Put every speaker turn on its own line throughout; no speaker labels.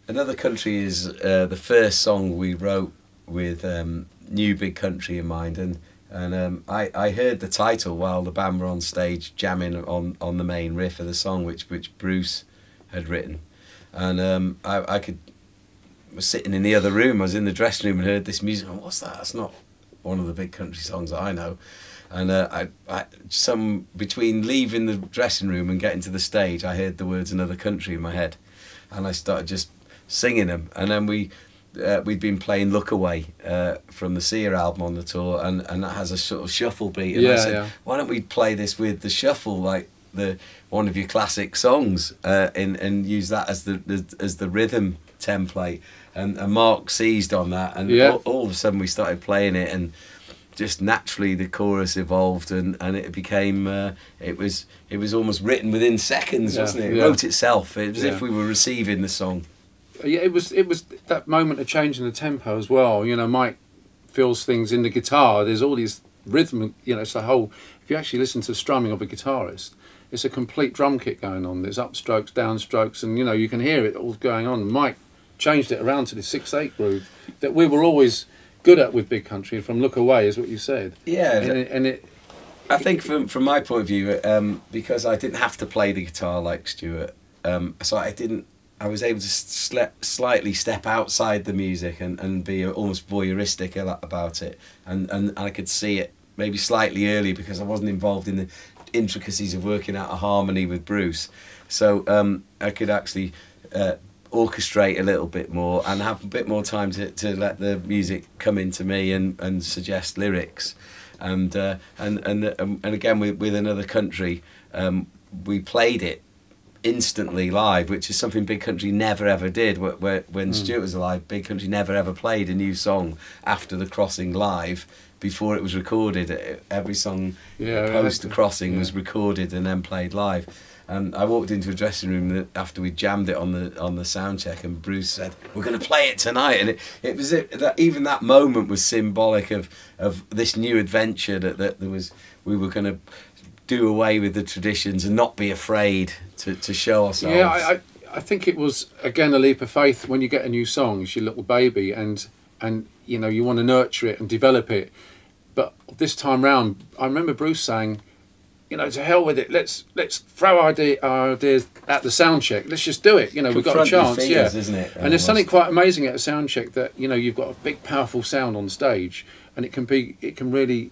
Another Country is the first song we wrote with New Big Country in mind, and I heard the title while the band were on stage jamming on the main riff of the song, which Bruce had written, and I was sitting in the other room. I was in the dressing room and heard this music. And what's that? That's not one of the Big Country songs that I know. And between leaving the dressing room and getting to the stage, I heard the words "Another Country" in my head, and I started just singing them. And then we'd been playing "Look Away" from the Sia album on the tour, and that has a sort of shuffle beat. And I said, why don't we play this with the shuffle, like one of your classic songs, and use that as the rhythm template. And Mark seized on that, and all of a sudden we started playing it, and just naturally the chorus evolved, and it became it was almost written within seconds, wasn't it? It wrote itself. It was as if we were receiving the song.
Yeah, it was that moment of changing the tempo as well. You know, Mike feels things in the guitar. There's all these rhythm. You know, it's a whole. If you actually listen to the strumming of a guitarist, it's a complete drum kit going on. There's upstrokes, downstrokes, and you know you can hear it all going on. Mike changed it around to the 6/8 groove that we were always good at with Big Country, from "Look Away," is what you said.
Yeah, I think from my point of view, because I didn't have to play the guitar like Stuart, so I was able to slightly step outside the music and be almost voyeuristic about it, and I could see it maybe slightly early because I wasn't involved in the intricacies of working out a harmony with Bruce, so I could actually orchestrate a little bit more and have a bit more time to let the music come into me and suggest lyrics, and again with Another Country, we played it instantly live, which is something Big Country never ever did. When Stuart was alive, Big Country never ever played a new song after the Crossing live before it was recorded. Every song post the Crossing was recorded and then played live. And I walked into a dressing room after we jammed it on the sound check, and Bruce said, "We're going to play it tonight." And it was that even that moment was symbolic of this new adventure that there was. We were going to do away with the traditions and not be afraid to show ourselves.
Yeah, I think it was again a leap of faith when you get a new song. It's your little baby, and you know you want to nurture it and develop it. But this time round, I remember Bruce saying, you know, to hell with it. Let's throw our ideas at the sound check. Let's just do it. You know, we've got a chance.
Fingers, isn't it?
And there's something quite amazing at a sound check that you know you've got a big, powerful sound on stage, and it can really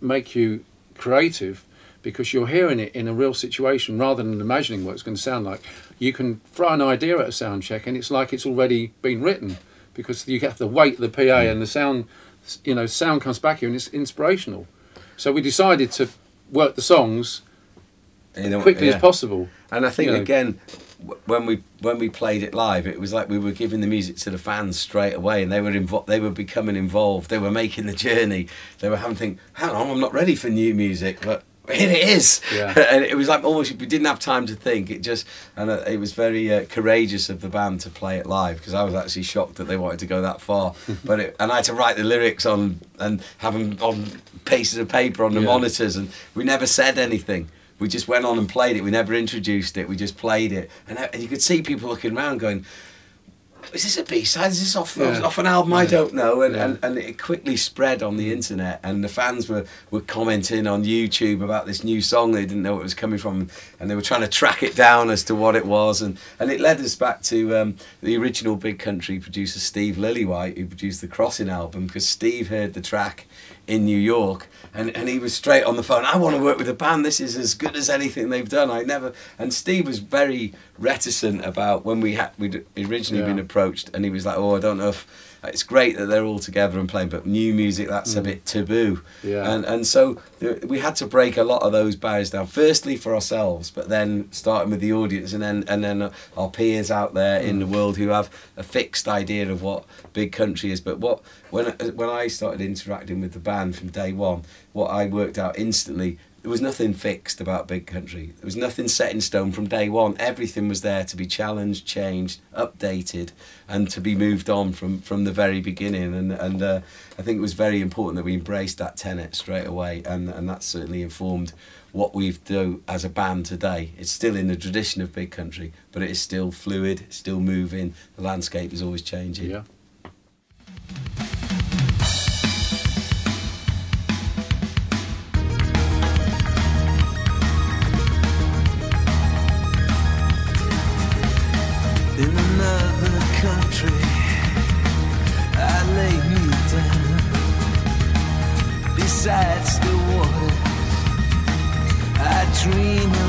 make you creative because you're hearing it in a real situation rather than imagining what it's going to sound like. You can throw an idea at a sound check, and it's like it's already been written because you have the weight of the PA and the sound. You know, sound comes back here and it's inspirational. So we decided to work the songs quickly as possible.
And I think again, when we played it live, it was like we were giving the music to the fans straight away, and they were becoming involved. They were making the journey. They were having to think, "Hang on, I'm not ready for new music," but here it is. And it was like almost we didn't have time to think. It was very courageous of the band to play it live, because I was actually shocked that they wanted to go that far. And I had to write the lyrics on and have them on pieces of paper on the monitors, and we never said anything. We just went on and played it. We never introduced it. We just played it, and you could see people looking around going, "Is this a B-side? Is this off an album I don't know?" And it quickly spread on the internet, and the fans were commenting on YouTube about this new song. They didn't know where it was coming from, and they were trying to track it down as to what it was, and it led us back to the original Big Country producer Steve Lillywhite, who produced the Crossing album, because Steve heard the track in New York, and he was straight on the phone. "I want to work with a band. This is as good as anything they've done." And Steve was very reticent about when we'd originally been approached, and he was like, "Oh, I don't know if it's great that they're all together and playing, but new music, that's a bit taboo." And so we had to break a lot of those barriers down. Firstly for ourselves, but then starting with the audience, and then our peers out there in the world who have a fixed idea of what Big Country is. But when I started interacting with the band from day one, what I worked out instantly there was nothing fixed about Big Country. There was nothing set in stone from day one. Everything was there to be challenged, changed, updated, and to be moved on from the very beginning. And I think it was very important that we embraced that tenet straight away, and that certainly informed what we do as a band today. It's still in the tradition of Big Country, but it is still fluid, still moving. The landscape is always changing.
Yeah.
In another country, I lay me down beside still water. I dream of